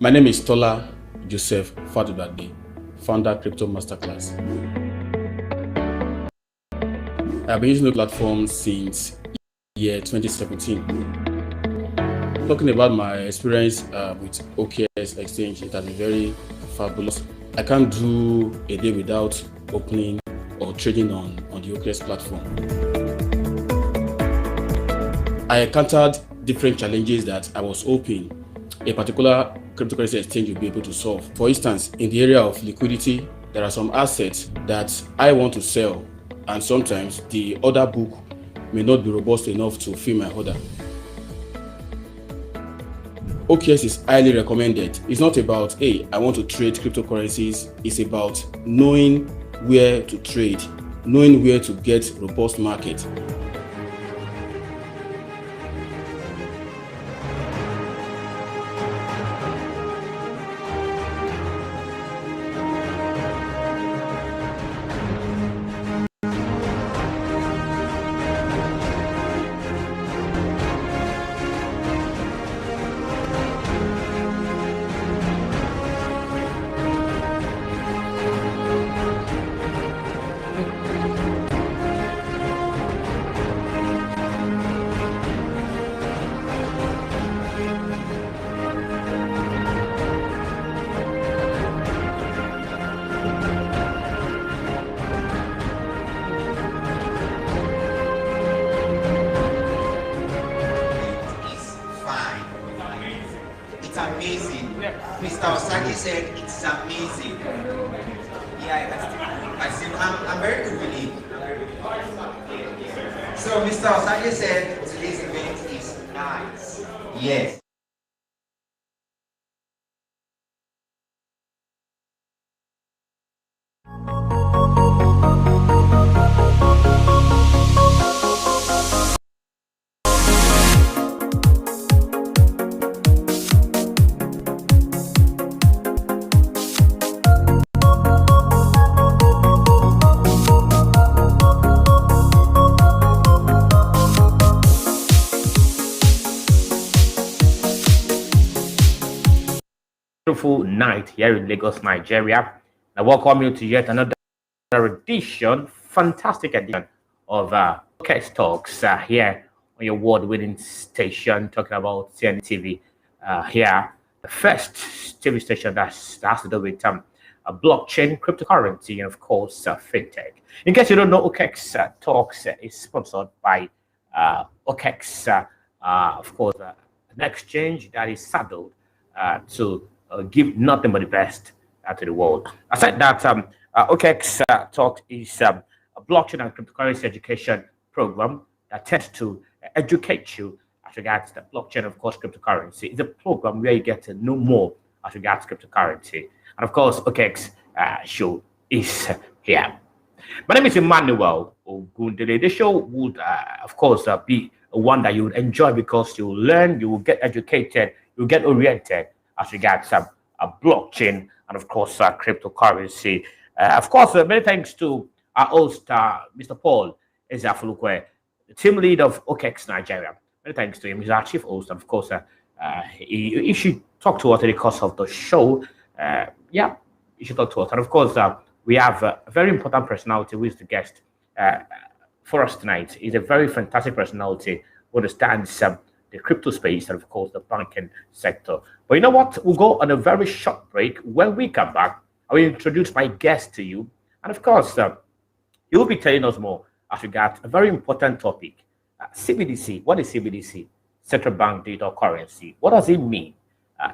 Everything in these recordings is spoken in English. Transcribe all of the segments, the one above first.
My name is Tola Joseph Fadubade, founder Crypto Masterclass. I've been using the platform since year 2017. Talking about my experience with OKEx exchange, it has been very fabulous. I can't do a day without opening or trading on the OKEx platform. I encountered different challenges that I was hoping a particular cryptocurrency exchange will be able to solve. For instance, in the area of liquidity, there are some assets that I want to sell, and sometimes the order book may not be robust enough to fill my order. OKEx is highly recommended. It's not about, hey, I want to trade cryptocurrencies. It's about knowing where to trade, knowing where to get robust market. It's amazing. Mr. Osage said it's amazing. Yeah, I'm very good with it. So Mr. Osage said today's event is nice. Yes. Beautiful night here in Lagos, Nigeria. I welcome you to yet another edition, fantastic edition of OKEx Talks here on your award-winning station, talking about CNETv here, the first TV station that has to do with blockchain, cryptocurrency, and of course fintech. In case you don't know, OKEx Talks is sponsored by OKEx, of course, an exchange that is saddled to give nothing but the best to the world. Aside that, OKEx Talk is a blockchain and cryptocurrency education program that tends to educate you as regards the blockchain, of course, cryptocurrency. It's a program where you get to know more as regards cryptocurrency. And of course, OKEx show is here. My name is Emmanuel Ogundele. This show would, of course, be one that you would enjoy because you will learn, you will get educated, you will get oriented as regards a blockchain and of course cryptocurrency. Of course, many thanks to our host, Mr. Paul Ezafulukwe, the team lead of OKEx Nigeria. Many thanks to him. He's our chief host, and of course, he should talk to us in the course of the show. Yeah, he should talk to us. And of course, we have a very important personality who is the guest for us tonight. He's a very fantastic personality who understands the crypto space and of course the banking sector. But you know what? We'll go on a very short break. When we come back, I will introduce my guest to you. And of course, he will be telling us more as regards a very important topic. CBDC. What is CBDC? Central Bank Digital Currency. What does it mean?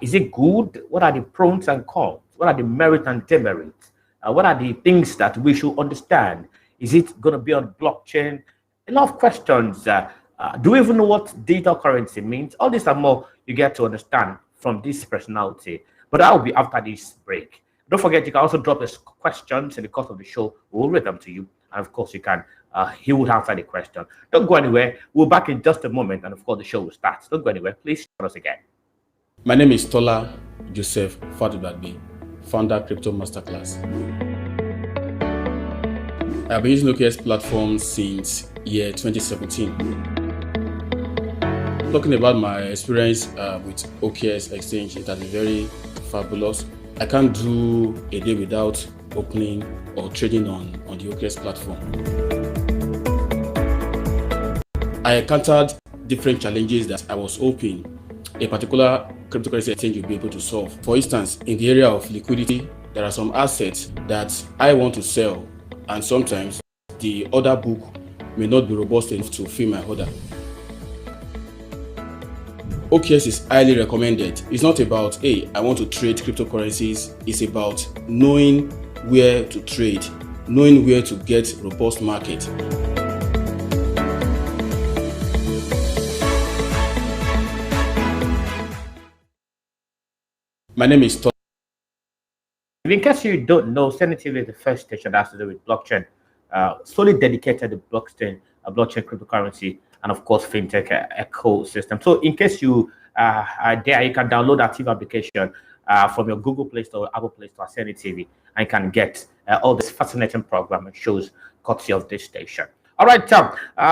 Is it good? What are the pros and cons? What are the merits and demerits? What are the things that we should understand? Is it going to be on blockchain? A lot of questions. Do we even know what digital currency means? All this and more you get to understand from this personality. But that will be after this break. Don't forget, you can also drop us questions in the course of the show. We'll read them to you. And of course, you can. He will answer the question. Don't go anywhere. We'll be back in just a moment. And of course, the show will start. Don't go anywhere. Please join us again. My name is Tola Joseph Fadubade, founder Crypto Masterclass. I've been using OKEx platform since year 2017. Talking about my experience with OKEx exchange, it has been very fabulous. I can't do a day without opening or trading on the OKEx platform. I encountered different challenges that I was hoping a particular cryptocurrency exchange will be able to solve. For instance, in the area of liquidity, there are some assets that I want to sell, and sometimes the order book may not be robust enough to fill my order. OKEx is highly recommended. It's not about, hey, I want to trade cryptocurrencies. It's about knowing where to trade, knowing where to get robust market. My name is Tom. In case you don't know, CNETv is the first station that has to do with blockchain, solely dedicated to blockchain cryptocurrency, and of course, fintech ecosystem. So in case you are there, you can download our TV application from your Google Play Store or Apple Play Store, CNETv, and you can get all this fascinating program and shows courtesy of this station. All right,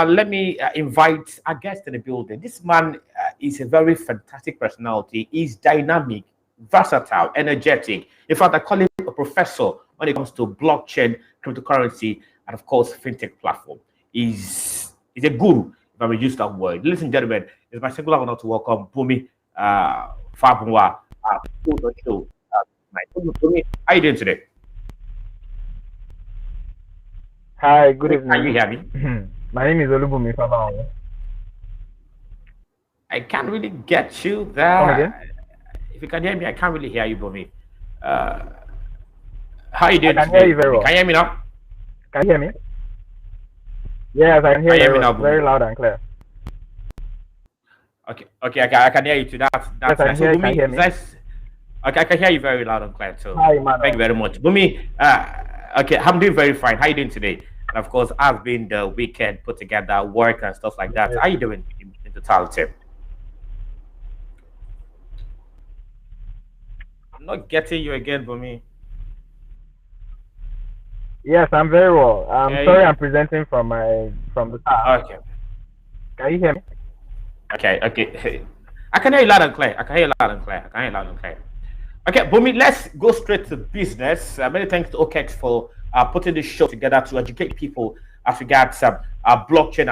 let me invite our guest in the building. This man is a very fantastic personality. He's dynamic, versatile, energetic. In fact, I call him a professor when it comes to blockchain, cryptocurrency, and of course, fintech platform. He's a guru, if I may use that word. Ladies and gentlemen, it's my singular honor to welcome Bumi Fabunwa to the show. Bumi, how are you doing today? Hi, good evening. Can you hear me? My name is Olubumi Fabunwa. I can't really get you there. Come again? If you can hear me, I can't really hear you, Bumi. How are you doing? I can hear you very well. Can you hear me now? Can you hear me? Yes, I can hear you now, very loud and clear. Okay, I can hear you too. That's yes, I nice. hear, So, Bumi, can you hear me? Okay, I can hear you very loud and clear too. Hi, Emmanuel. Thank you very much. Bumi, okay, I'm doing very fine. How are you doing today? And of course, I've been the weekend put together, work and stuff like that. Yes. How are you doing in totality? I'm not getting you again, Bumi. Yes, I'm very well. I'm sorry, yeah. I'm presenting from the car. Okay. Can you hear me? Okay. I can hear you loud and clear. Okay, Bumi, let's go straight to business. Many thanks to OKEx for putting this show together to educate people as regards blockchain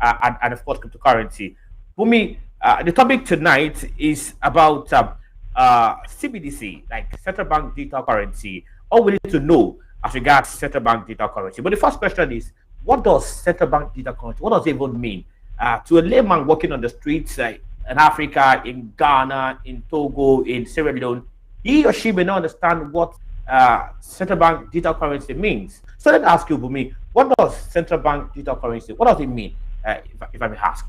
and of course cryptocurrency. Bumi, the topic tonight is about CBDC, like central bank digital currency. All we need to know as regards central bank digital currency. But the first question is, what does central bank digital currency, what does it even mean? To a layman walking on the streets in Africa, in Ghana, in Togo, in Sierra Leone, he or she may not understand what central bank digital currency means. So let me ask you, Bumi, what does central bank digital currency, what does it mean, if I may ask?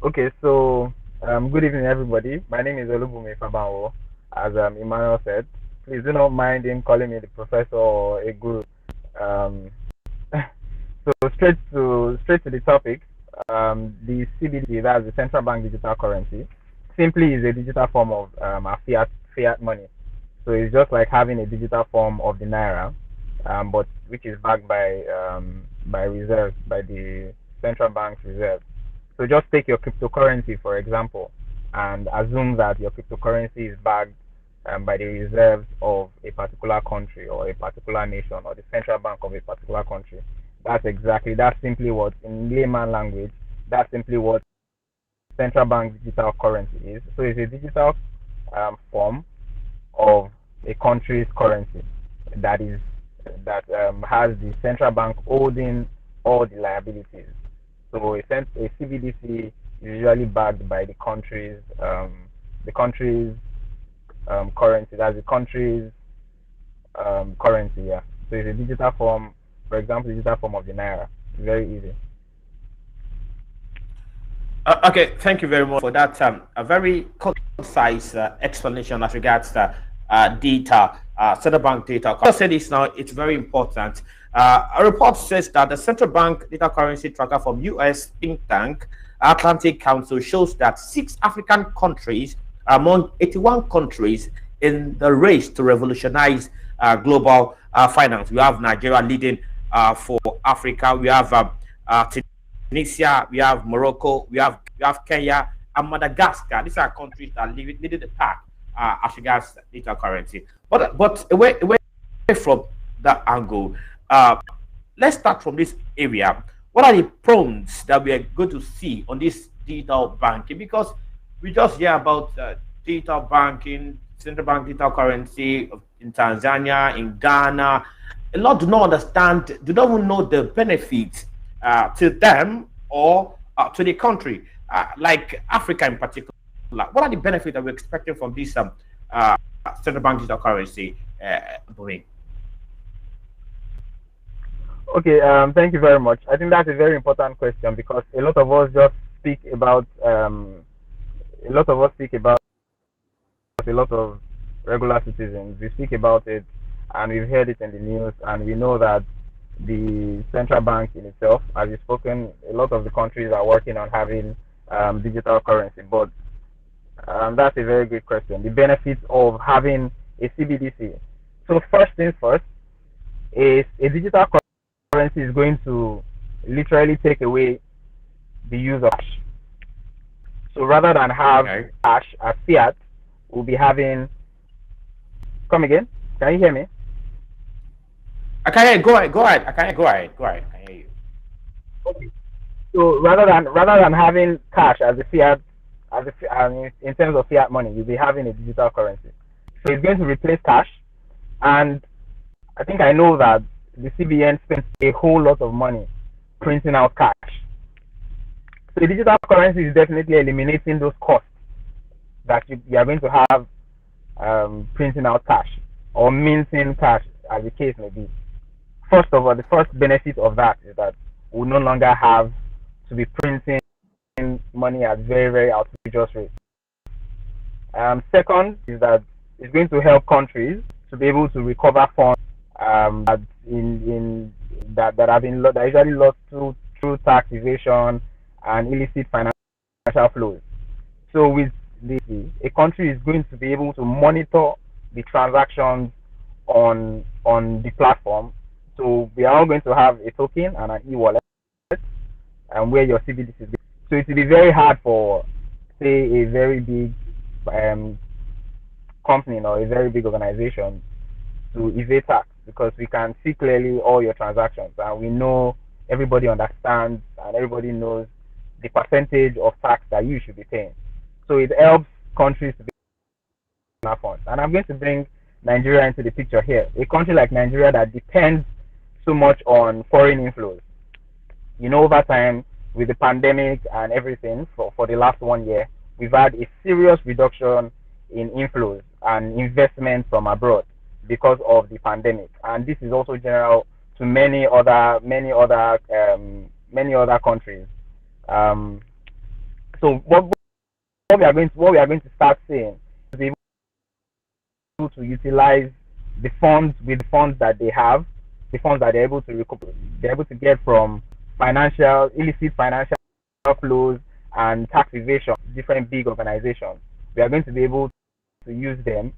Okay, so good evening, everybody. My name is Olubumi Fabunwa. As Emmanuel said, please do not mind him calling me the professor or a guru. So straight to the topic. The CBDC, that's the central bank digital currency, simply is a digital form of a fiat money. So it's just like having a digital form of the naira, but which is backed by reserves, by the central bank's reserves. So just take your cryptocurrency, for example, and assume that your cryptocurrency is backed by the reserves of a particular country or a particular nation or the central bank of a particular country. That's simply what, in layman language, that's simply what central bank digital currency is. So it's a digital form of a country's currency that has the central bank holding all the liabilities. So a CBDC is usually backed by the country's currency. That's the country's currency. Yeah. So it's a digital form. For example, digital form of the naira. Very easy. Okay, thank you very much for that. A very concise explanation as regards to data, central bank data. I'll say this now, it's very important. A report says that the central bank data currency tracker from US think tank Atlantic Council shows that 6 African countries are among 81 countries in the race to revolutionize global finance. We have Nigeria leading for Africa. We have Tunisia, we have Morocco, we have Kenya, and Madagascar. These are countries that leading the pack as regards digital currency. But away from that angle, let's start from this area. What are the pros that we are going to see on this digital banking? Because we just hear about digital banking, central bank digital currency in Tanzania, in Ghana. A lot do not understand, do not even know the benefits to them or to the country, like Africa in particular. What are the benefits that we're expecting from this central bank digital currency, Boeing? Okay, thank you very much. I think that's a very important question because a lot of us just speak about a lot of us speak about a lot of regular citizens. We speak about it and we've heard it in the news, and we know that the central bank in itself, as you've spoken, a lot of the countries are working on having digital currency. But that's a very good question. The benefits of having a CBDC. So first things first, is a digital currency is going to literally take away the use of cash. So rather than have cash as fiat, we'll be having. Come again? Can you hear me? I can hear you. Go ahead. Go ahead. I can hear. Go ahead. Go ahead. I can hear you. Okay. So rather than having cash as a fiat, in terms of fiat money, you'll be having a digital currency. So it's going to replace cash, and I think I know that the CBN spends a whole lot of money printing out cash. So the digital currency is definitely eliminating those costs that you are going to have printing out cash or minting cash, as the case may be. First of all, the first benefit of that is that we no longer have to be printing money at very, very outrageous rates. Second is that it's going to help countries to be able to recover funds that have been that usually lost through tax evasion and illicit financial flows. So with a country is going to be able to monitor the transactions on the platform. So we are all going to have a token and an e-wallet, and where your CBDC is. So it will be very hard for, say, a very big company or a very big organization to evade tax, because we can see clearly all your transactions, and we know, everybody understands and everybody knows the percentage of tax that you should be paying. So it helps countries to be on funds. And I'm going to bring Nigeria into the picture here. A country like Nigeria that depends so much on foreign inflows. You know, over time, with the pandemic and everything, for the last 1 year, we've had a serious reduction in inflows and investment from abroad because of the pandemic. And this is also general to many other countries. So what we are going to start seeing is be able to utilize the funds that they have, the funds that they're able to get from illicit financial flows and tax evasion, different big organizations. We are going to be able to use them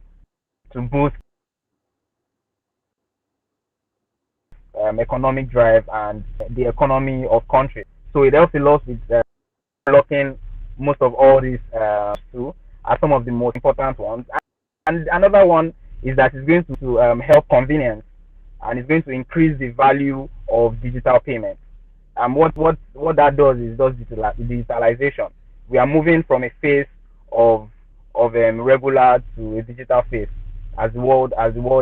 to boost economic drive and the economy of countries. So it helps a lot with blocking most of all these two are some of the most important ones. And another one is that it's going to help convenience, and it's going to increase the value of digital payments. What that does is digitalization. We are moving from a phase of regular to a digital phase as the world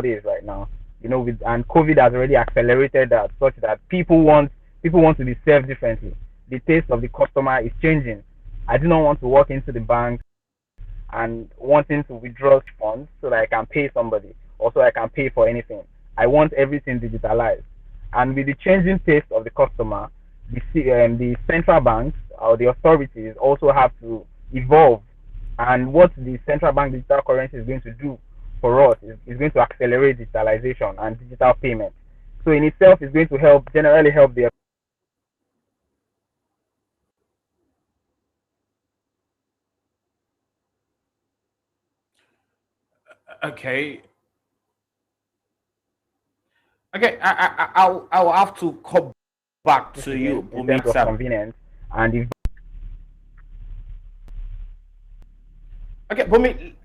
is right now. You know, and COVID has already accelerated that, such that people want to be served differently. The taste of the customer is changing. I do not want to walk into the bank and wanting to withdraw funds so that I can pay somebody or so I can pay for anything. I want everything digitalized. And with the changing taste of the customer, the central banks or the authorities also have to evolve. And what the central bank digital currency is going to do for us is going to accelerate digitalization and digital payment. So in itself, it's going to generally help the Okay. Okay. I'll have to come back to you in terms of convenience and Okay, but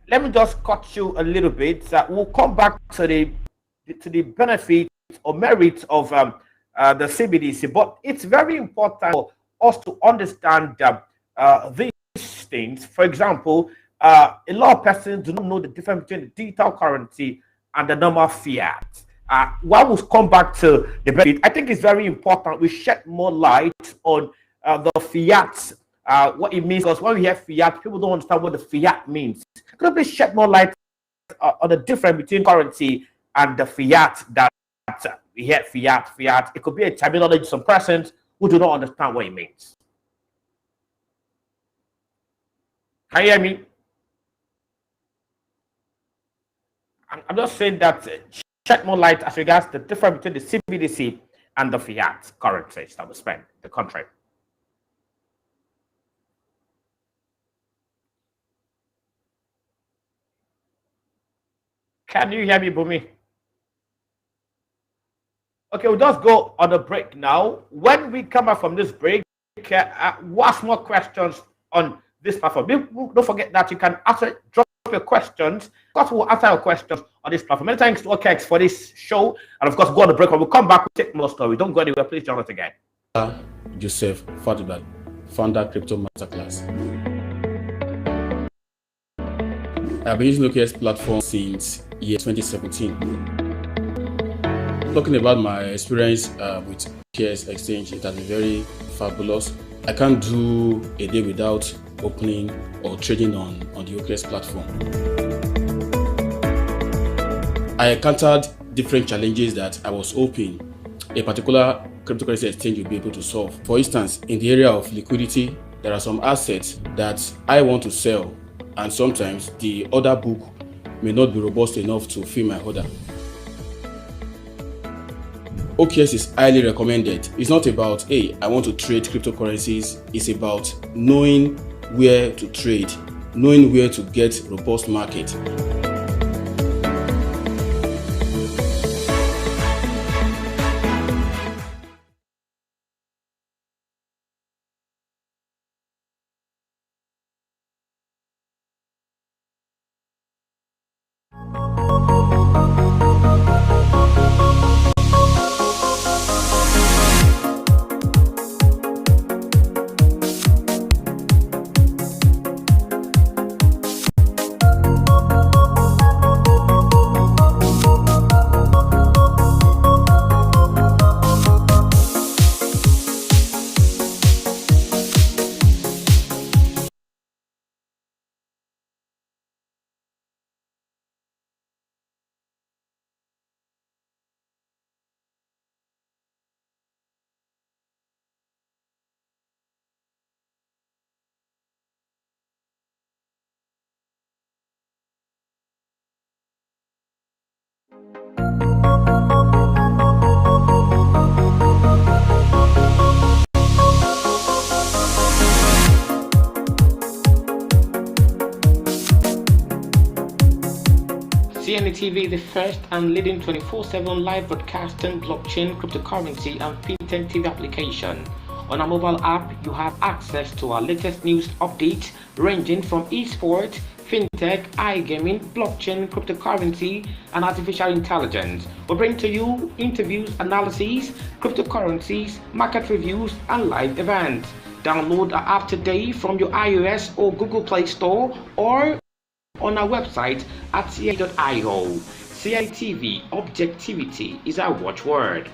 let me just cut you a little bit. We'll come back to the benefits or merits of the CBDC, but it's very important for us to understand these things. For example, a lot of persons do not know the difference between the digital currency and the normal fiat. While we'll come back to the benefit, I think it's very important we shed more light on the fiat, what it means. Because when we hear fiat, people don't understand what the fiat means. Could you please shed more light on the difference between currency and the fiat that we hear fiat? It could be a terminology some persons who do not understand what it means. Can you hear me? I'm just saying that shed more light as regards the difference between the CBDC and the fiat currencies that we spend in the country. Can you hear me, Bumi? Okay, we'll just go on a break now. When we come back from this break, ask more questions on this platform. Don't forget that you can drop your questions. Of course, we'll answer your questions on this platform. Many thanks to OKEx for this show. And of course, go on the break. When we come back, we'll take more stories. Don't go anywhere. Please join us again. Joseph Fadibad, founder Crypto Masterclass. I've been using OKEx platform since year 2017. Talking about my experience with OKEx exchange, it has been very fabulous. I can't do a day without opening or trading on the OKEx platform. I encountered different challenges that I was hoping a particular cryptocurrency exchange will be able to solve. For instance, in the area of liquidity, there are some assets that I want to sell, and sometimes the order book may not be robust enough to fill my order. OKEx is highly recommended. It's not about, hey, I want to trade cryptocurrencies. It's about knowing where to trade, knowing where to get robust market. CNETv, the first and leading 24/7 live broadcasting blockchain, cryptocurrency, and fintech TV application. On our mobile app, you have access to our latest news updates ranging from esports, fintech, iGaming, blockchain, cryptocurrency, and artificial intelligence. We bring to you interviews, analyses, cryptocurrencies, market reviews, and live events. Download our app today from your iOS or Google Play Store or on our website at CNETv.io. CNETv, objectivity is our watchword.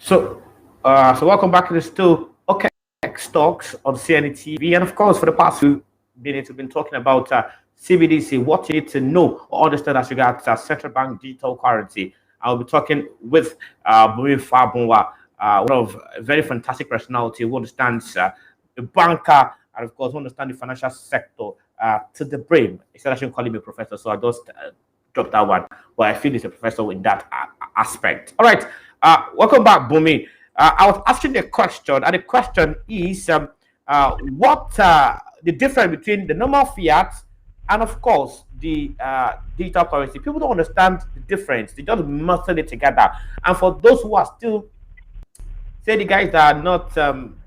So welcome back to the still OKEx talks on CNETv, and of course, for the past few minutes, we've been talking about CBDC, what you need to know or understand as regards central bank digital currency. I'll be talking with Bumi Fabunwa, one of a very fantastic personality who understands the banker and, of course, who understands the financial sector to the brim. He said I shouldn't call him a professor, so I just dropped that one. But I feel he's a professor in that aspect. All right. Welcome back, Bumi. I was asking a question, and the question is what the difference between the normal fiat and, of course, the digital currency. People don't understand the difference. They just muscle it together. And for those who are still, say the guys that are not, don't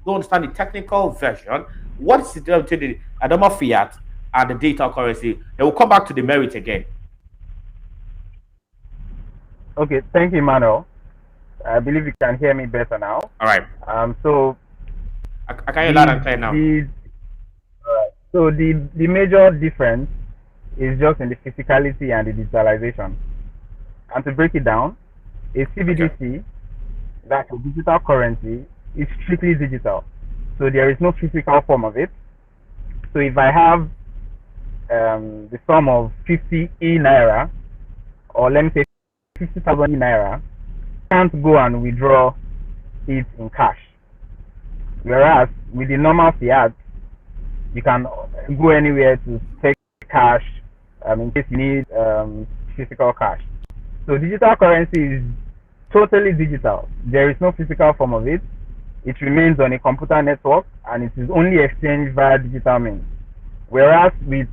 understand the technical version, what is the difference between the normal fiat and the digital currency? They will come back to the merit again. Okay, thank you, Emmanuel. I believe you can hear me better now. All right. So I can hear loud and clear now. So the major difference is just in the physicality and the digitalization. And to break it down, a CBDC, that's a digital currency, is strictly digital. So there is no physical form of it. So if I have the sum of 50 naira, or let me say 50,000 naira, I can't go and withdraw it in cash. Whereas with the normal fiat, you can go anywhere to take cash in case you need physical cash. So digital currency is totally digital. There is no physical form of it. It remains on a computer network and it is only exchanged via digital means. Whereas with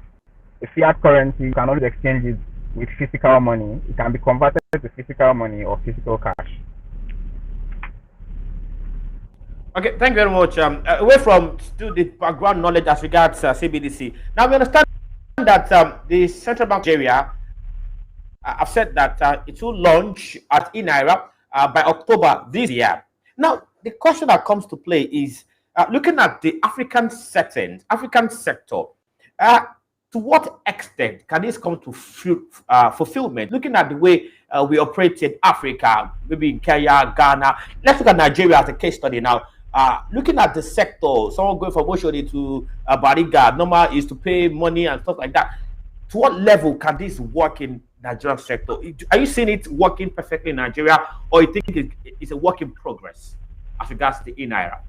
a fiat currency, you can only exchange it with physical money. It can be converted to physical money or physical cash. Okay, thank you very much. Away from still the background knowledge as regards CBDC. Now we understand that the central bank of Nigeria have said that it will launch at naira by October this year. Now the question that comes to play is looking at the African settings, African sector. To what extent can this come to fulfillment? Looking at the way we operate in Africa, maybe in Kenya, Ghana. Let's look at Nigeria as a case study now. Looking at the sector, someone going from Oshodi to Bariga, normal is to pay money and stuff like that. To what level can this work in Nigerian sector? Are you seeing it working perfectly in Nigeria, or you think it's a work in progress as regards to the naira?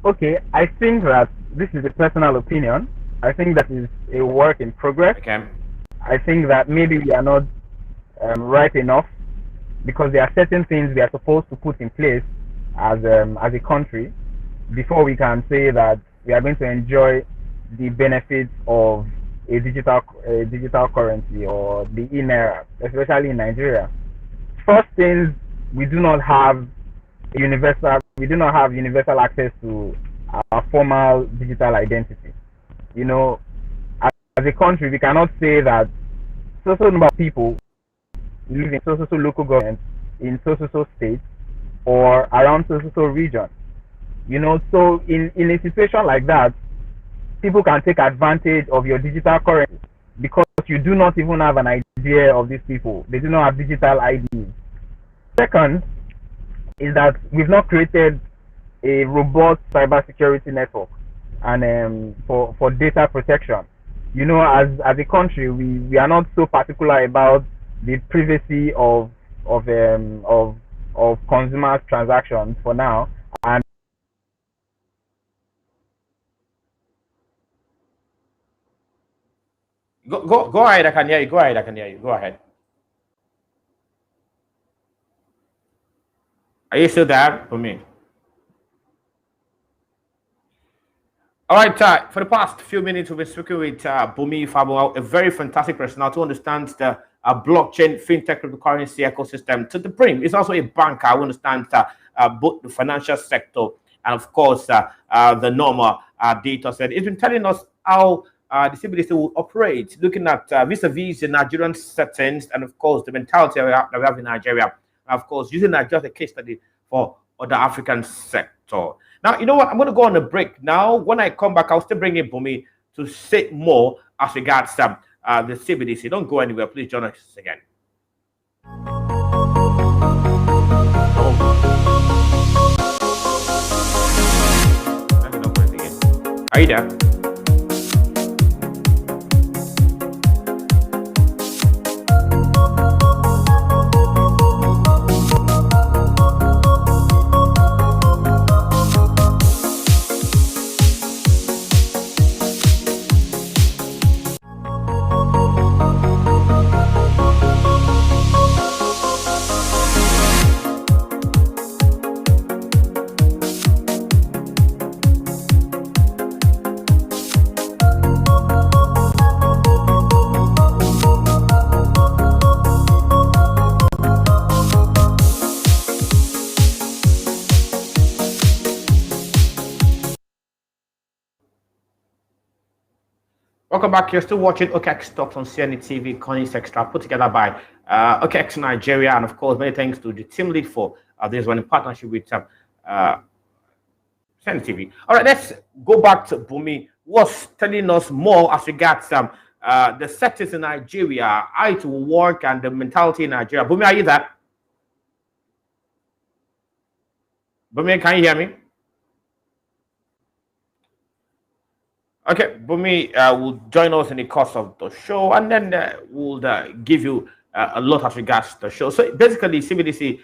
Okay, I think that this is a personal opinion. I think that is a work in progress. Okay. I think that maybe we are not ripe enough because there are certain things we are supposed to put in place as a country before we can say that we are going to enjoy the benefits of a digital currency or the naira, especially in Nigeria. First things, we do not have universal access to our formal digital identity. You know, as a country, we cannot say that so number of people live in so local government in so states or around so region. You know, so in a situation like that, people can take advantage of your digital currency because you do not even have an idea of these people. They do not have digital IDs. Second is that we've not created a robust cybersecurity network and for data protection. You know, as a country, we are not so particular about the privacy of consumers' transactions for now. And Go ahead. I can hear you. Go ahead. I can hear you. Go ahead. Are you still there for me? All right, for the past few minutes, we've been speaking with Bumi Fabunwa, a very fantastic personality who understands the blockchain, fintech, cryptocurrency ecosystem to the brim. He's also a banker who understands both the financial sector and, of course, the normal data set. He's been telling us how the CBDC will operate, looking at vis-a-vis the Nigerian settings and, of course, the mentality that we have in Nigeria. And, of course, using Nigeria as a case study for other African sector. Now, you know what? I'm going to go on a break now. When I come back, I'll still bring in Bumi to say more as regards the CBDC. Don't go anywhere. Please join us again. Are you there? Welcome back. You're still watching OKEx Talks on CNETv, Connie's Extra, put together by OKEx Nigeria, and of course, many thanks to the team lead for this one in partnership with CNETv. All right, let's go back to Bumi, was telling us more as regards the sectors in Nigeria, how it will work, and the mentality in Nigeria. Bumi, are you there? Bumi, can you hear me? Okay, Bumi will join us in the course of the show, and then we'll give you a lot as regards to the show. So basically, CBDC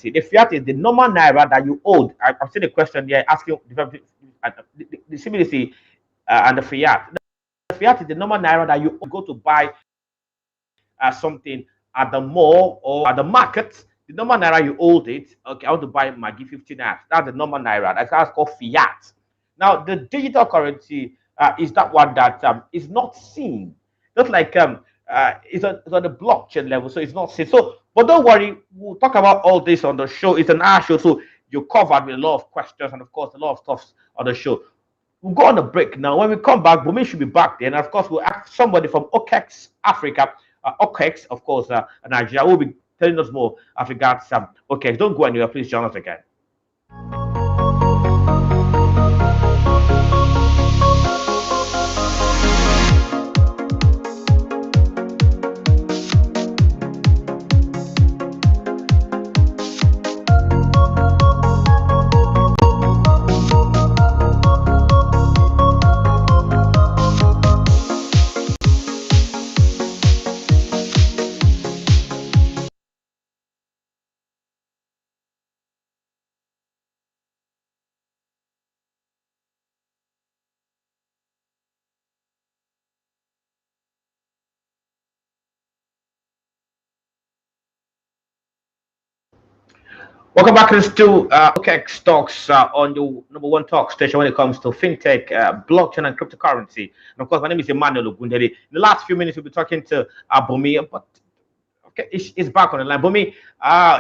The fiat is the normal naira that you hold. I've seen a question here asking the CBDC and the fiat. The fiat is the normal naira that you go to buy something at the mall or at the market. The normal naira you hold it. Okay, I want to buy Maggi 50 naira. That's the normal naira. That's called fiat. Now the digital currency is that one that is not seen. Just like it's on the blockchain level, so it's not seen. So, but don't worry, we'll talk about all this on the show. It's an hour show, so you covered with a lot of questions and of course a lot of stuff on the show. We'll go on a break now. When we come back, Bumi should be back then. And of course, we'll ask somebody from OKEx Africa, OKEx, of course, Nigeria, will be telling us more as regards OKEx. Don't go anywhere. Please join us again. Welcome back to OKEx Talks on the #1 talk station when it comes to fintech, blockchain, and cryptocurrency. And of course, my name is Emmanuel Ogundere. In the last few minutes, we'll be talking to Bumi, but okay, it's back on the line. Bumi,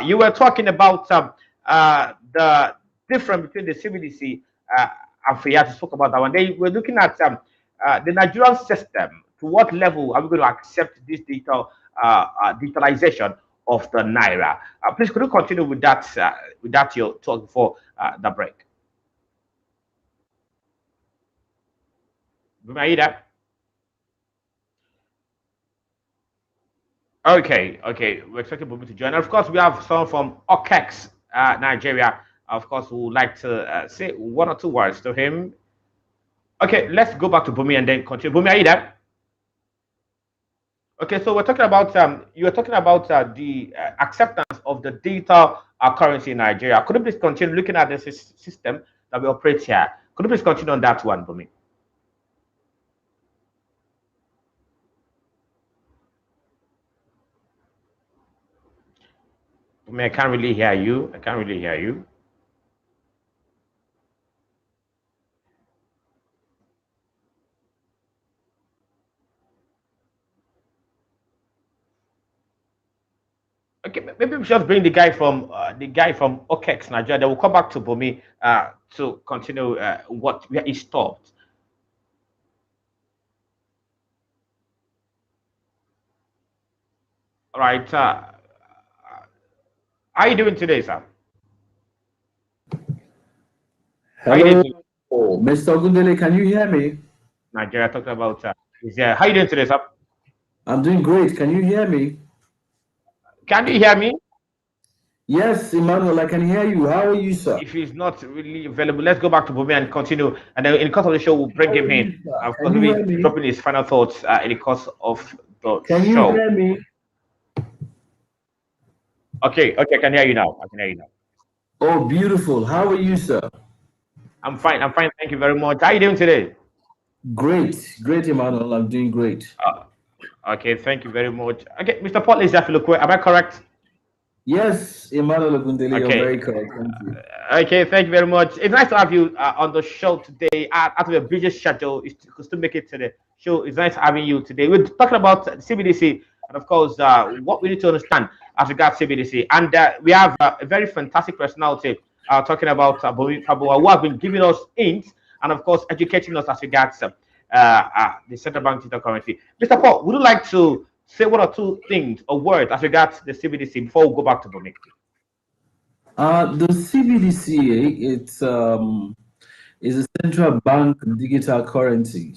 you were talking about the difference between the CBDC and Fiat. You spoke about that one. They were looking at the Nigerian system. To what level are we going to accept this digitalization of the naira? Please, could you continue with that your talk before the break? Bumaida? Okay, we're expecting Bumi to join. And of course, we have someone from OKEx, Nigeria. Of course, who would like to say one or two words to him. Okay, let's go back to Bumi and then continue. Bumi, are you there? Okay, so we're talking about you were talking about the acceptance of the digital currency in Nigeria. Could you please continue looking at the system that we operate here? Could you please continue on that one for me? I can't really hear you. I can't really hear you. Okay, maybe we just bring the guy from OKEx Nigeria. Then we'll come back to Bumi to continue where he stopped. All right. How are you doing today, sir? Hello, Mr. Ogundele. Can you hear me? Nigeria talking about how are you doing today, sir? I'm doing great. Can you hear me? Can you hear me? Yes, Emmanuel, I can hear you. How are you, sir? If he's not really available, let's go back to Bumi and continue. And then in the course of the show, we'll bring him in. Of course, we'll be dropping his final thoughts in the course of the show. Can you hear me? Okay, I can hear you now. Oh, beautiful. How are you, sir? I'm fine. Thank you very much. How are you doing today? Great, Emmanuel. I'm doing great. Okay, thank you very much. Okay, Mr. Paul Izafilukwe, am I correct? Yes, Emmanuel Ogundele, okay. You're very correct. Thank you. Okay, thank you very much. It's nice to have you on the show today. Out of your busy schedule, you could still make it to the show. It's nice having you today. We're talking about CBDC and, of course, what we need to understand as regards CBDC. And we have a very fantastic personality talking about Bumi Kabua, who have been giving us hints and, of course, educating us as regards the central bank digital currency. Mr. Paul, would you like to say one or two things or words as regards the CBDC before we go back to Bumi? The CBDC, is a central bank digital currency,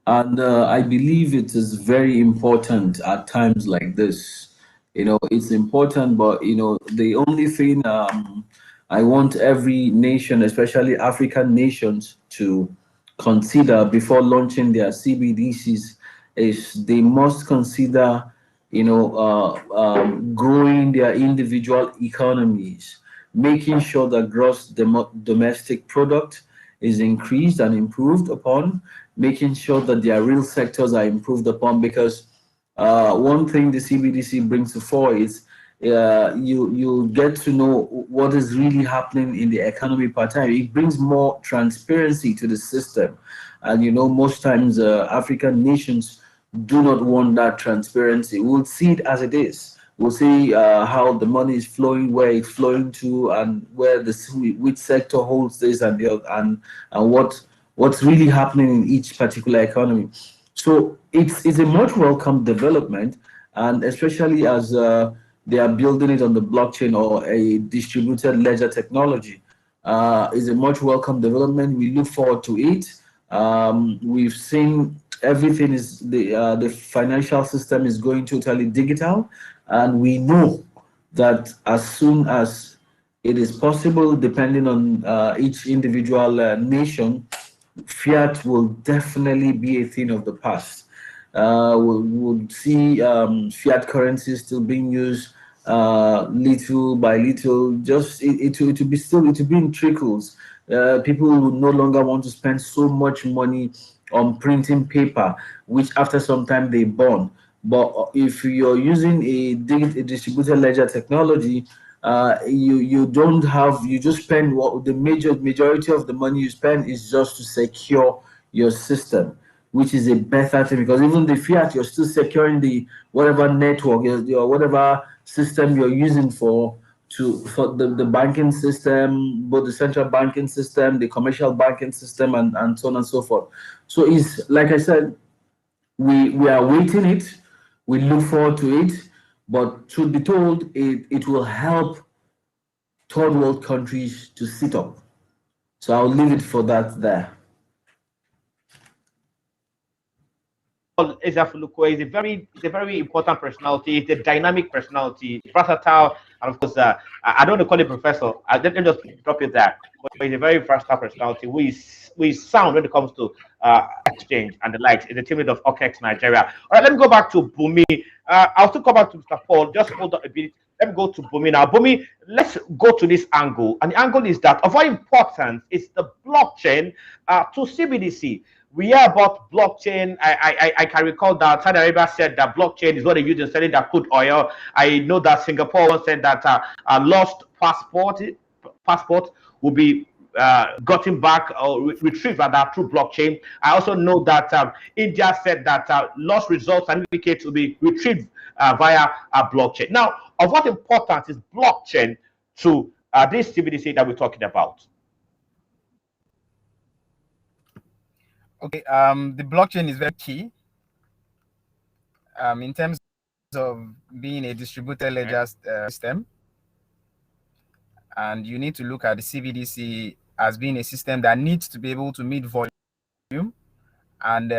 and I believe it is very important at times like this. You know, it's important, but you know, the only thing I want every nation, especially African nations, to consider before launching their CBDCs is they must consider, growing their individual economies, making sure that gross domestic product is increased and improved upon, making sure that their real sectors are improved upon. Because one thing the CBDC brings to fore is you get to know what is really happening in the economy part time. It brings more transparency to the system, and most times African nations do not want that transparency. We'll see it as it is. We'll see how the money is flowing, where it's flowing to, and which sector holds this and the other, and what's really happening in each particular economy. So it's a much welcome development, and especially as they are building it on the blockchain or a distributed ledger technology, is a much welcome development. We look forward to it. We've seen everything is the financial system is going totally digital, and we know that as soon as it is possible, depending on each individual nation, fiat will definitely be a thing of the past. We'll see fiat currency still being used little by little. Just it will be in trickles. People will no longer want to spend so much money on printing paper, which after some time they burn. But if you're using a distributed ledger technology, you just spend what the majority of the money you spend is just to secure your system, which is a better thing, because even the fiat, you're still securing the whatever network, your whatever system you're using for the banking system, both the central banking system, the commercial banking system, and so on and so forth. So it's like I said, we are waiting it. We look forward to it, but truth be told, it will help third world countries to sit up. So I'll leave it for that there. Ezafuluko is a very important personality. It's a dynamic personality, versatile, and of course, I don't want to call it professor. Let me just drop it there. But he's a very versatile personality. We sound when it comes to exchange and the likes. It's a teammate of OKEx Nigeria. All right, let me go back to Bumi. I'll still come back to Mr. Paul. Just hold on a bit. Let me go to Bumi now. Bumi, let's go to this angle, and the angle is that of what importance is the blockchain to CBDC. We hear about blockchain. I can recall that Saudi Arabia said that blockchain is what they use in selling their crude oil. I know that Singapore once said that a lost passport will be gotten back or retrieved through blockchain. I also know that India said that lost results certificates will be retrieved via a blockchain. Now, of what importance is blockchain to this CBDC that we're talking about? Okay, the blockchain is very key in terms of being a distributed ledger system, and you need to look at the CBDC as being a system that needs to be able to meet volume and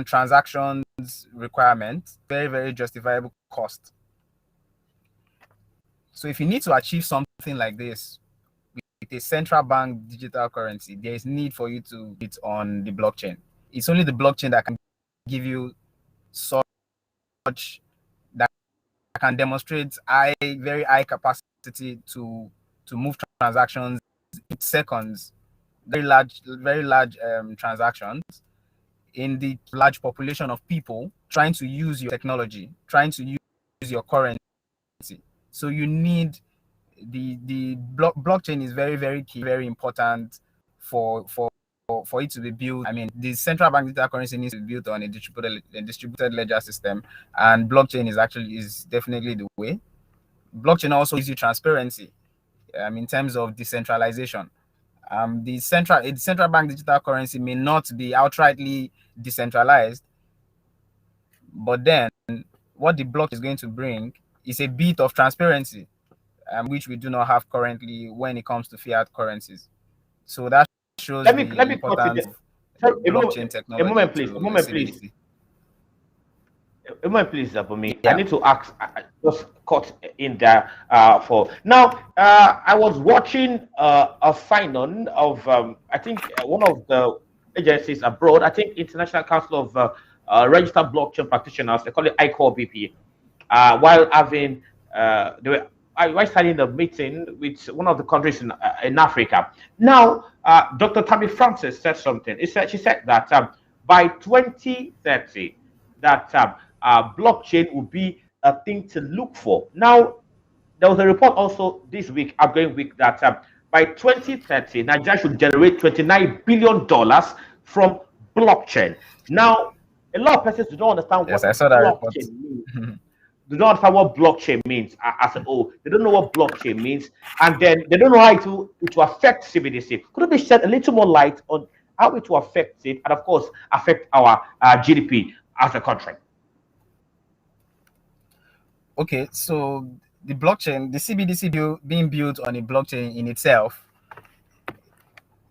transactions requirements, very, very justifiable cost. So if you need to achieve something like this with a central bank digital currency, there is need for you to get on the blockchain. It's only the blockchain that can give you such that can demonstrate very high capacity to move transactions in seconds, very large transactions in the large population of people trying to use your technology, trying to use your currency. So you need the blockchain is very, very key, very important for it to be built. I mean, the central bank digital currency needs to be built on a distributed ledger system, and blockchain is definitely the way. Blockchain also gives you transparency in terms of decentralization. The central bank digital currency may not be outrightly decentralized, but then what the blockchain is going to bring is a bit of transparency, which we do not have currently when it comes to fiat currencies. So that shows the importance of blockchain technology. A moment, please. Bumi. Yeah. I need to ask, just cut in there for now. I was watching a sign-on of I think one of the agencies abroad. I think International Council of registered blockchain practitioners. They call it ICOR BP. While having while starting the meeting with one of the countries in Africa. Now, Dr. Tammy Francis said something. She said that by 2030, that blockchain will be a thing to look for. Now, there was a report also this week, outgoing week, that by 2030, Nigeria should generate $29 billion from blockchain. Now, a lot of persons do not understand what blockchain means. Do not understand what blockchain means as a whole. They don't know what blockchain means, and then they don't know how it will affect CBDC. Could it be shed a little more light on how it will affect it, and of course affect our GDP as a country? Okay, so the blockchain, the CBDC being built on a blockchain in itself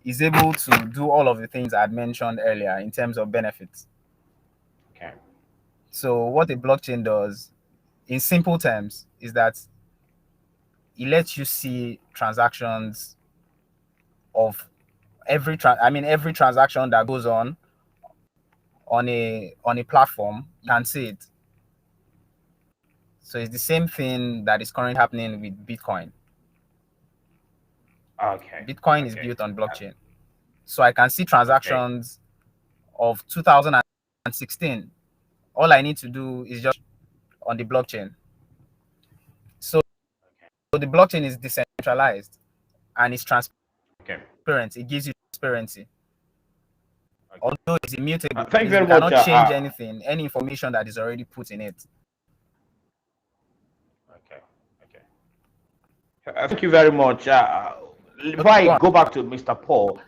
is able to do all of the things I had mentioned earlier in terms of benefits. Okay. So what a blockchain does, in simple terms, is that it lets you see transactions of every transaction that goes on a platform. You can see it. So it's the same thing that is currently happening with Bitcoin. Okay. Bitcoin is built on blockchain. So I can see transactions of 2016. All I need to do is just on the blockchain. So the blockchain is decentralized and it's transparent. It gives you transparency. Although it's immutable, thank you very cannot much, change anything, any information that is already put in it. Thank you very much. Before I go back to Mr. Paul,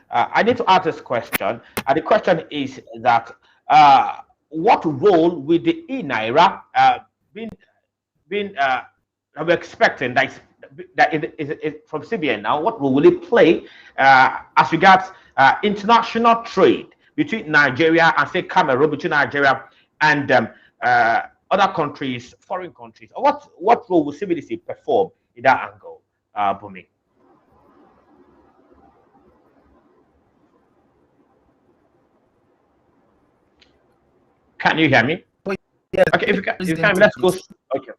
I need to ask this question. And the question is that what role will the e-naira we're expecting that is from CBN now? What role will it play as regards international trade between Nigeria and say Cameroon, between Nigeria and other countries, foreign countries? What role will CBDC perform in that angle, Bumi? Can you hear me? Yes. Okay, if you can, let's go. Okay.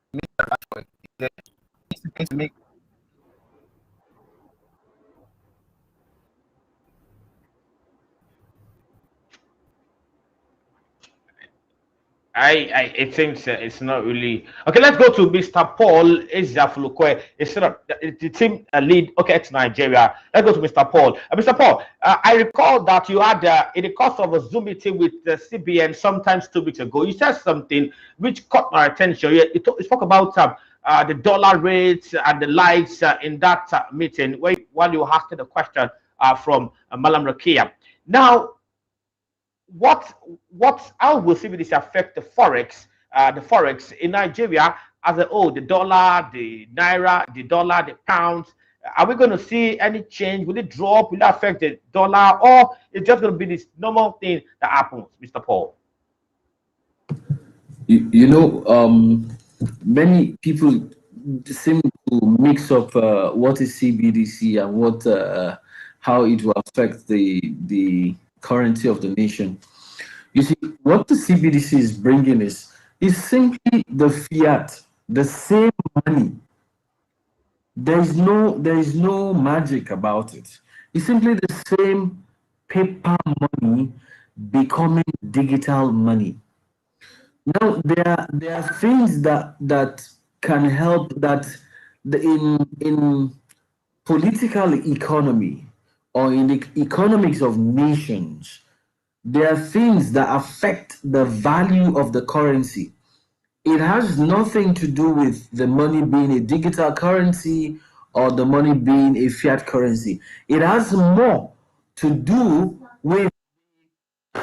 I think it's not really okay. Let's go to Mr. Paul Eziafulukwe. Instead of the team lead OKEx Nigeria. Let's go to Mr. Paul. Mr. Paul, I recall that you had in the course of a Zoom meeting with the CBN sometimes 2 weeks ago. You said something which caught my attention. You spoke about the dollar rates and the likes in that meeting while you were asking the question from Malam Rakia. Now, how will CBDC affect the forex in Nigeria as a whole? The dollar, the naira, the dollar, the pound. Are we going to see any change? Will it drop? Will it affect the dollar, or it's just going to be this normal thing that happens, Mr. Paul? Many people seem to mix up what is CBDC and how it will affect the currency of the nation. You see, what the CBDC is bringing is simply the fiat, the same money. There is no magic about it. It's simply the same paper money becoming digital money. Now there are things that can help that in political economy or in the economics of nations, there are things that affect the value of the currency. It has nothing to do with the money being a digital currency or the money being a fiat currency. It has more to do with the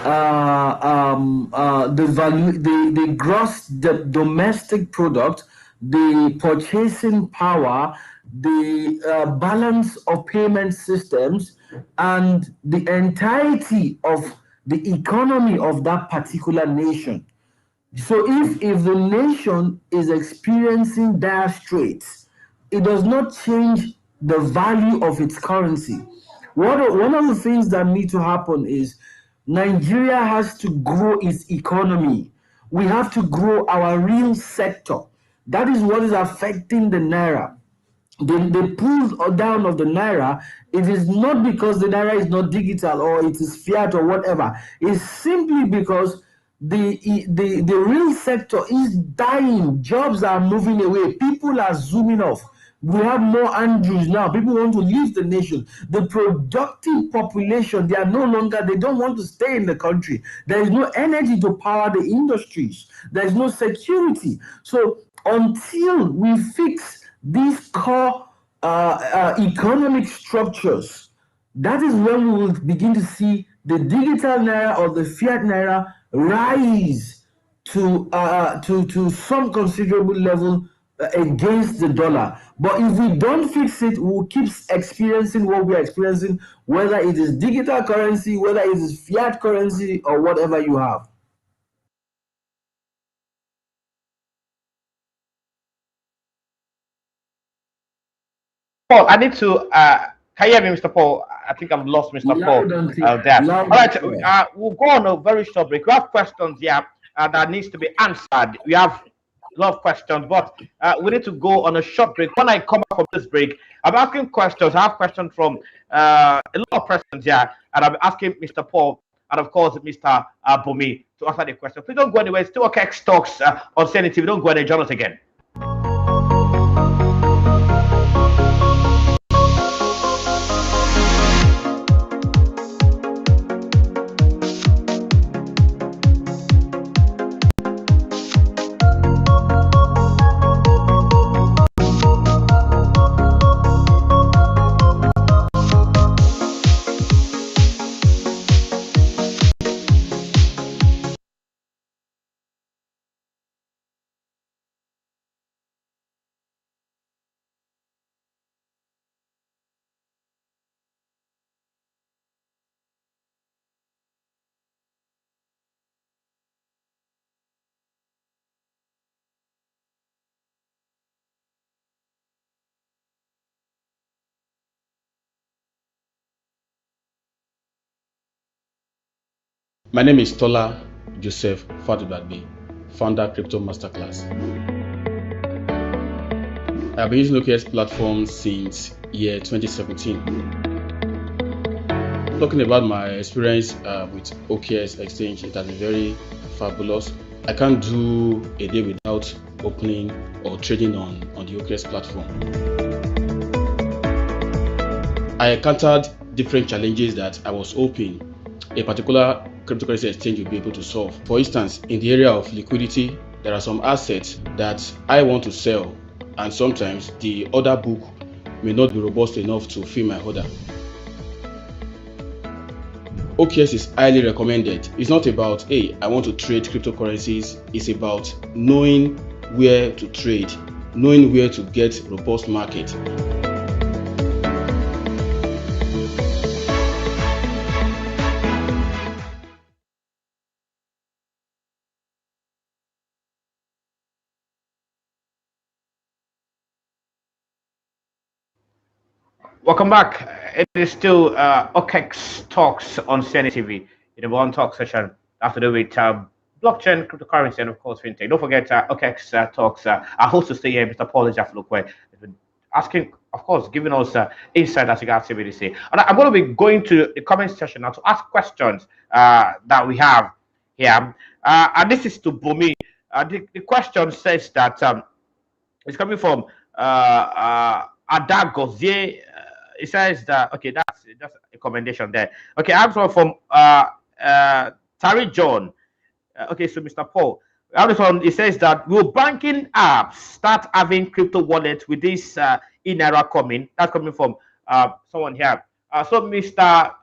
value, the gross domestic product, the purchasing power, the balance of payment systems, and the entirety of the economy of that particular nation. So if the nation is experiencing dire straits, it does not change the value of its currency. One of the things that need to happen is Nigeria has to grow its economy. We have to grow our real sector. That is what is affecting the naira. The pull down of the naira, it is not because the naira is not digital or it is fiat or whatever. It's simply because the real sector is dying. Jobs are moving away. People are zooming off. We have more Andrews now. People want to leave the nation. The productive population, they are no longer, they don't want to stay in the country. There is no energy to power the industries. There is no security. So until we fix these core economic structures, that is when we will begin to see the digital naira or the fiat naira rise to some considerable level against the dollar. But if we don't fix it, we'll keep experiencing what we're experiencing, whether it is digital currency, whether it is fiat currency, or whatever you have. Paul, I need to. Can you hear me, Mr. Paul? I think I've lost Mr. Paul there. All right, we'll go on a very short break. We have questions here that needs to be answered. We have a lot of questions, but we need to go on a short break. When I come back from this break, I'm asking questions. I have questions from a lot of questions here, and I'm asking Mr. Paul and of course Mr. Bumi to answer the question. Please don't go anywhere. It's still OKEx Talks on CNETv. Don't go anywhere. Join us again. My name is Tola Joseph Fatubadbe, founder Crypto Masterclass. I've been using OKEx platform since year 2017. Talking about my experience with OKEx exchange, it has been very fabulous. I can't do a day without opening or trading on the OKEx platform. I encountered different challenges that I was hoping a particular cryptocurrency exchange will be able to solve. For instance, in the area of liquidity, there are some assets that I want to sell, and sometimes the order book may not be robust enough to fill my order. OKEx is highly recommended. It's not about, hey, I want to trade cryptocurrencies. It's about knowing where to trade, knowing where to get robust market. Welcome back. It is still OKEx Talks on CNETv. In the one talk session has to do with blockchain, cryptocurrency, and of course fintech. Don't forget OKEx Talks. Our host to stay here, Mr. Paul Jafulukwe, has been asking, of course, giving us insight as regards CBDC. And I'm going to be going to the comment section now to ask questions that we have here. And this is to Bumi. The question says that it's coming from Adagozie. It says that, okay, that's just a commendation there. Okay, I have one from Tari John. Okay, so Mr. Paul, I have this one. It says that will banking apps start having crypto wallets with this in-era coming? That's coming from someone here. So Mr.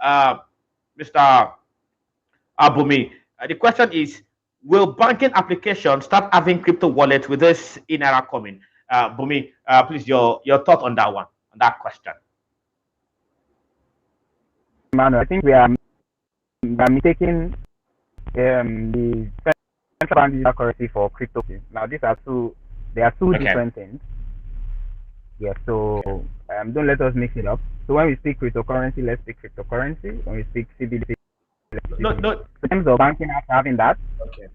Abumi, the question is, will banking applications start having crypto wallets with this in-era coming? Bumi, please, your thought on that one, on that question. Manuel, I think we are mistaking the central bank digital currency for crypto. Now, there are two different things. Yeah, so don't let us mix it up. So when we speak cryptocurrency, let's speak cryptocurrency. When we speak CBDC, No, no. in terms of banking, after having that, Okay.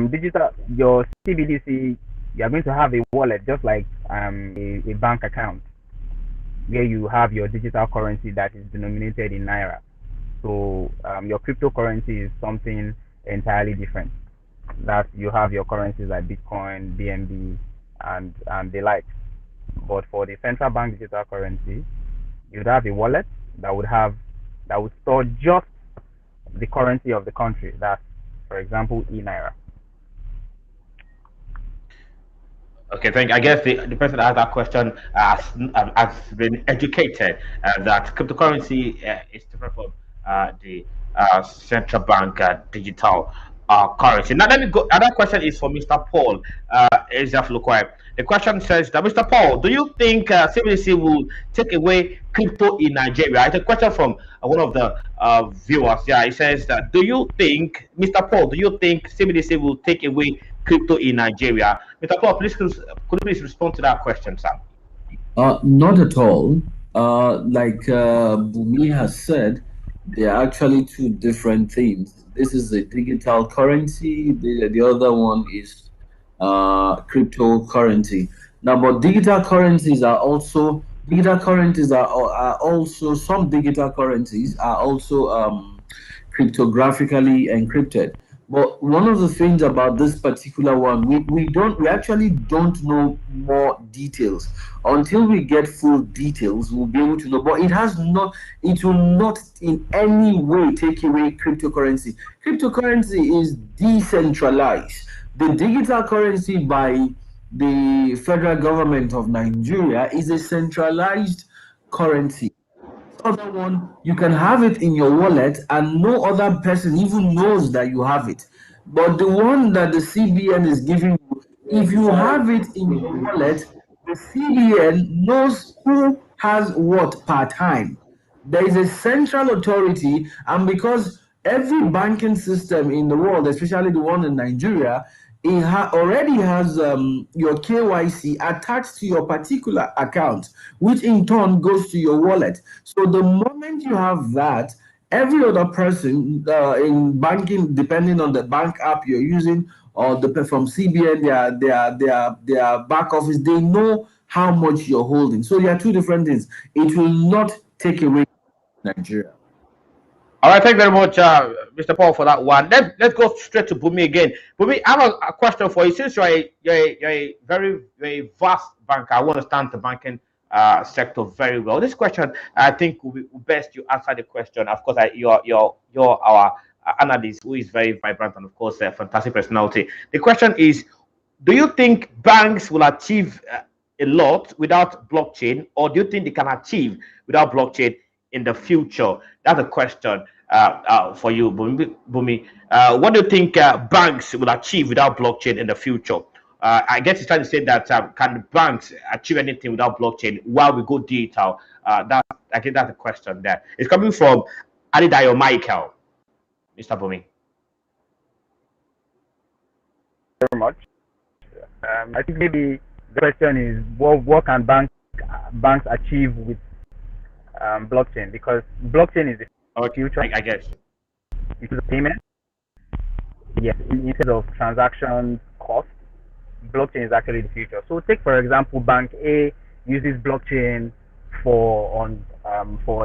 digital your CBDC, you are going to have a wallet just like a bank account where you have your digital currency that is denominated in naira. So your cryptocurrency is something entirely different. That you have your currencies like Bitcoin, BNB, and the like. But for the central bank digital currency, you'd have a wallet that would store just the currency of the country. That's, for example, e-naira. Okay, thank you. I guess the person that asked that question has been educated that cryptocurrency is different from the central bank digital currency. Now, let me go. Another question is for Mr. Paul. Is the question says that Mr. Paul, do you think CBDC will take away crypto in Nigeria? It's a question from one of the viewers. Yeah, it says that, do you think, Mr. Paul, do you think CBDC will take away crypto in Nigeria? Mr. Paul, please could you please respond to that question, sir? Not at all. Like Bumi has said, they are actually two different things. This is a digital currency. The other one is cryptocurrency. Now, but digital currencies are also some digital currencies are also cryptographically encrypted. But one of the things about this particular one, we actually don't know more details. Until we get full details, we'll be able to know. But it will not in any way take away cryptocurrency. Cryptocurrency is decentralized. The digital currency by the federal government of Nigeria is a centralized currency. Other one, you can have it in your wallet and no other person even knows that you have it. But the one that the CBN is giving you, if you have it in your wallet, the CBN knows who has what per time. There is a central authority, and because every banking system in the world, especially the one in Nigeria, it already has your KYC attached to your particular account, which in turn goes to your wallet. So the moment you have that, every other person in banking, depending on the bank app you're using or from CBN, their back office, they know how much you're holding. So there are two different things. It will not take away Nigeria. All right, thank you very much, Mr. Paul, for that one. Let's go straight to Bumi again. Bumi, I have a question for you. Since you're a very vast banker, I understand the banking sector very well. This question, I think, will be best you answer the question. Of course, you're our analyst who is very vibrant and, of course, a fantastic personality. The question is, do you think banks will achieve a lot without blockchain, or do you think they can achieve without blockchain in the future? That's a question for you, Bumi. What do you think banks will achieve without blockchain in the future? I guess he's trying to say that can banks achieve anything without blockchain while we go digital? I think that's the question there. It's coming from Adidayo Michael, Mr. Bumi. Very much. I think maybe the question is what can banks achieve with blockchain, because blockchain is the future. I guess it is a payment. Yes, in terms of transaction cost, blockchain is actually the future. So take, for example, Bank A uses blockchain for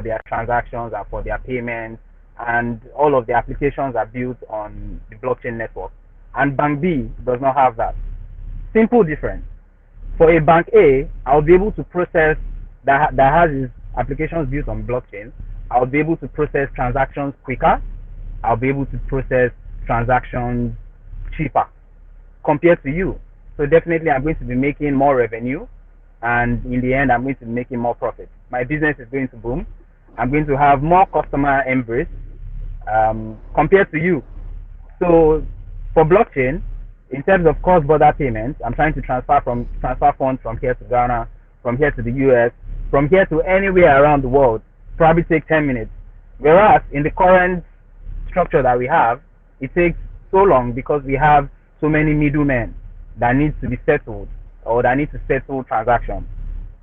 their transactions and for their payments, and all of the applications are built on the blockchain network. And Bank B does not have that. Simple difference. For a Bank A, I'll be able to process that has its applications built on blockchain. I'll be able to process transactions quicker. I'll be able to process transactions cheaper compared to you. So definitely I'm going to be making more revenue, and in the end I'm going to be making more profit. My business is going to boom. I'm going to have more customer embrace compared to you. So for blockchain, in terms of cross-border payments, I'm trying to transfer funds from here to Ghana, from here to the US, from here to anywhere around the world. Probably take 10 minutes. Whereas in the current structure that we have, it takes so long because we have so many middlemen that needs to be settled, or that need to settle transactions.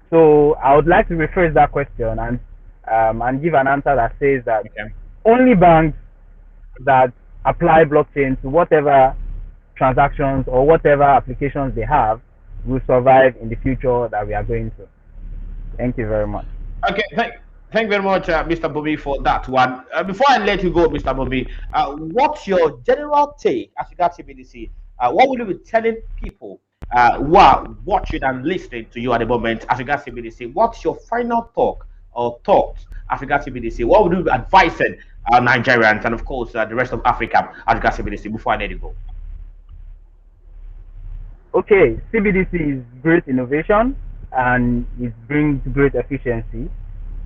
So I would like to rephrase that question and give an answer that says that Okay. only banks that apply blockchain to whatever transactions or whatever applications they have will survive in the future that we are going to. Thank you very much. Okay, thank you very much, Mr. Bobby, for that one. Before I let you go, Mr. Bobby, what's your general take as regards CBDC? What will you be telling people who are watching and listening to you at the moment as regards CBDC? What's your final talk or thoughts as regards CBDC? What would you be advising Nigerians and, of course, the rest of Africa as regards CBDC before I let you go? Okay, CBDC is great innovation and it brings great efficiency.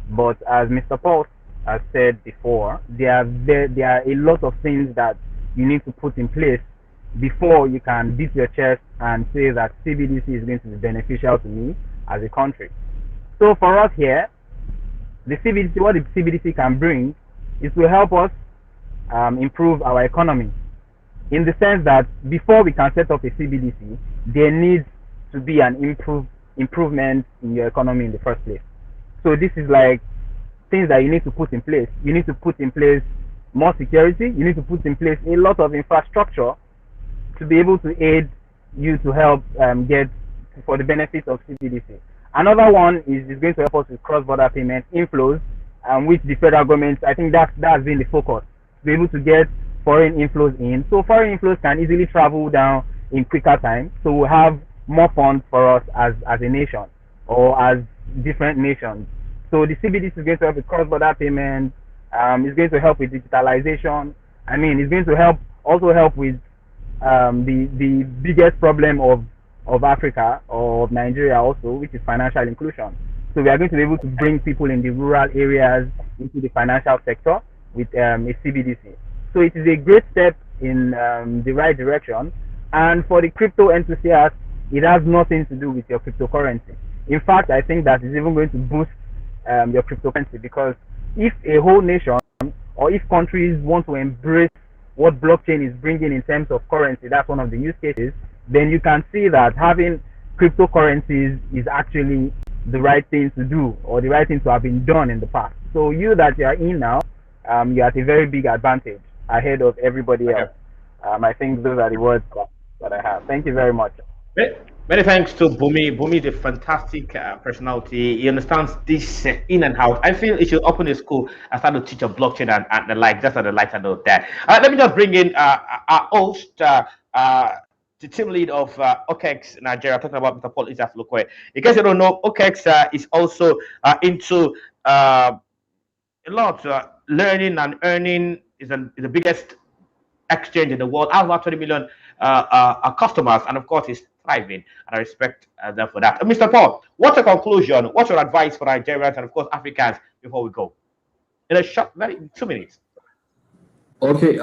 But as Mr. Paul has said before, there are a lot of things that you need to put in place before you can beat your chest and say that CBDC is going to be beneficial to me as a country. So for us here, what the CBDC can bring is to help us improve our economy, in the sense that before we can set up a CBDC, there needs to be an improvement in your economy in the first place. So this is like things that you need to put in place. You need to put in place more security. You need to put in place a lot of infrastructure to be able to aid you to help get for the benefits of CBDC. Another one is going to help us with cross-border payment inflows, which the federal government, I think that's been the focus, to be able to get foreign inflows in. So foreign inflows can easily travel down in quicker time. So we'll have more funds for us as a nation or as different nations. So the CBDC is going to help with cross-border payments. It's going to help with digitalization. I mean, it's going to also help with the biggest problem of Africa or of Nigeria also, which is financial inclusion. So we are going to be able to bring people in the rural areas into the financial sector with a CBDC. So it is a great step in the right direction. And for the crypto enthusiasts, it has nothing to do with your cryptocurrency. In fact, I think that is even going to boost your cryptocurrency, because if a whole nation or if countries want to embrace what blockchain is bringing in terms of currency, that's one of the use cases, then you can see that having cryptocurrencies is actually the right thing to do, or the right thing to have been done in the past. So you that you are in now, you're at a very big advantage ahead of everybody else. I think those are the words that I have. Thank you very much. Many thanks to Bumi. Bumi is a fantastic personality. He understands this in and out. I feel he should open a school and start to teach a blockchain and the like. Just on the lighter note there. Let me just bring in our host, the team lead of OKEx Nigeria, talking about Mr. Paul Isaflukwe. In case you don't know, OKEx is also into a lot learning and earning. Is the biggest exchange in the world. I have about 20 million customers, and of course, it's thriving. And I respect them for that. Mr. Paul, what's your conclusion? What's your advice for Nigerians and of course Africans before we go? In a short, 2 minutes. Okay,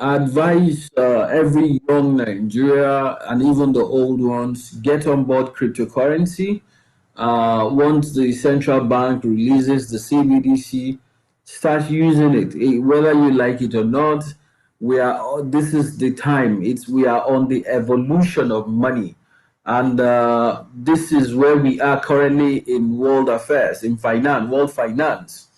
advise every young Nigeria and even the old ones, get on board cryptocurrency. Once the central bank releases the CBDC, start using it, whether you like it or not. This is the time. We are on the evolution of money, and this is where we are currently in world affairs, in world finance.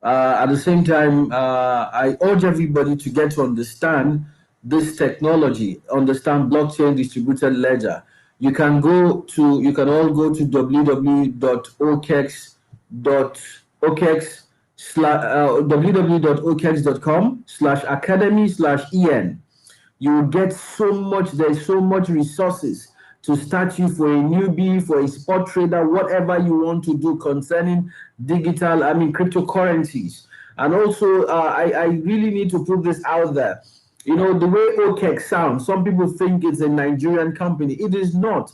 At the same time, I urge everybody to get to understand this technology, understand blockchain distributed ledger. You can all go to www.okex.com/academy/en. You will get there's so much resources to start you for a newbie, for a spot trader, whatever you want to do concerning cryptocurrencies. And also, I really need to put this out there. You know, the way OKEx sounds, some people think it's a Nigerian company. It is not.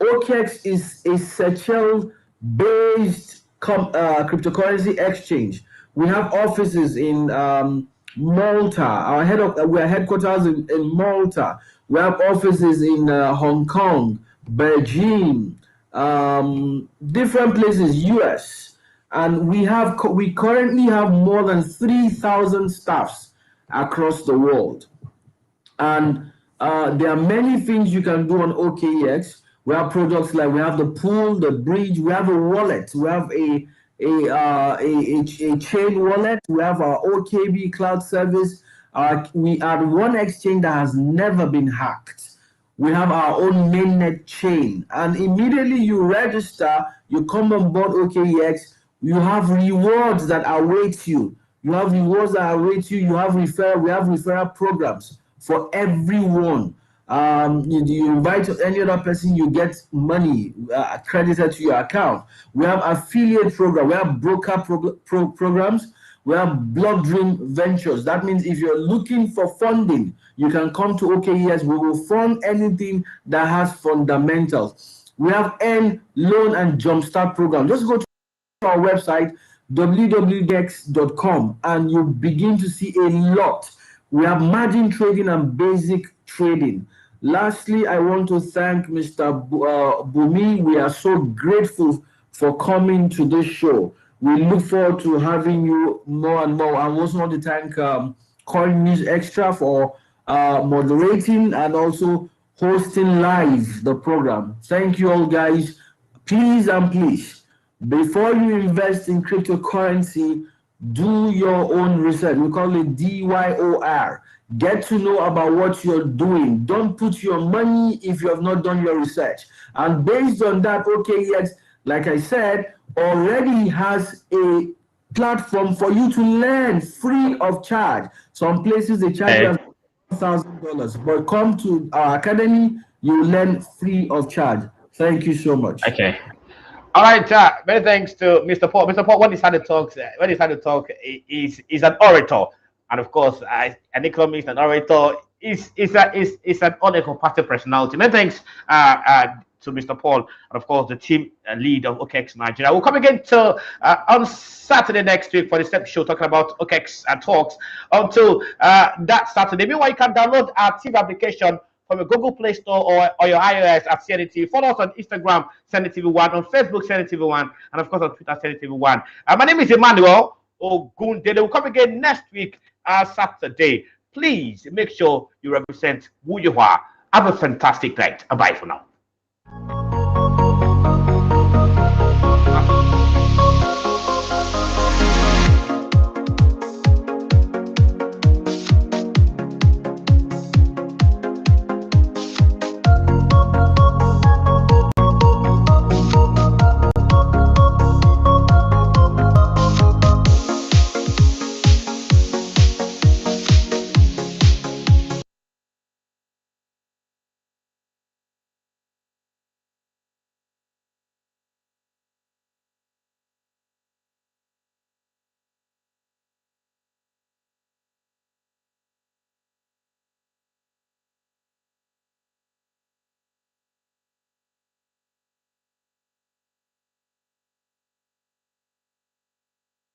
OKEx is a Seychelles-based cryptocurrency exchange. We have offices in Malta. We are headquarters in Malta. We have offices in Hong Kong, Beijing, different places, US. And we currently have more than 3,000 staffs across the world. And there are many things you can do on OKEx. We have products like we have the pool, the bridge, we have a wallet, we have a chain wallet, we have our OKB cloud service. We are one exchange that has never been hacked. We have our own mainnet chain, and immediately you register, you come on board OKEx, you have rewards that await you. You have rewards that await you. You have we have referral programs for everyone. You invite any other person, you get money credited to your account. We have affiliate program. We have broker programs. We have Block Dream Ventures. That means if you're looking for funding, you can come to OKES. We will fund anything that has fundamentals. We have Earn, Loan, and Jumpstart program. Just go to our website, www.okex.com, and you begin to see a lot. We have margin trading and basic trading. Lastly, I want to thank Mr. Bumi. We are so grateful for coming to this show. We look forward to having you more and more. I also want to thank Coin News Extra for moderating and also hosting live the program. Thank you all, guys. Please and please, before you invest in cryptocurrency, do your own research. We call it DYOR. Get to know about what you're doing. Don't put your money if you have not done your research. And based on that, OKEx, like I said, already has a platform for you to learn free of charge. Some places they charge you $1,000, but come to our academy, you learn free of charge. Thank you so much. Okay. All right, many thanks to Mr. Paul. Mr. Paul, when he started to talk, is an orator, and of course, an economist, an orator, is an uncompatible personality. Many thanks to Mr. Paul, and of course, the team lead of OKEx Nigeria. We'll come again to on Saturday next week for the step show talking about OKEx and talks. Until that Saturday, meanwhile, you can download our TV application from your Google Play Store or your iOS at CNETv. Follow us on Instagram, CNETv1, on Facebook, CNETv1, and of course on Twitter, CNETv1. My name is Emmanuel Ogundele. We'll come again next week, Saturday. Please make sure you represent who you are. Have a fantastic night. Bye for now.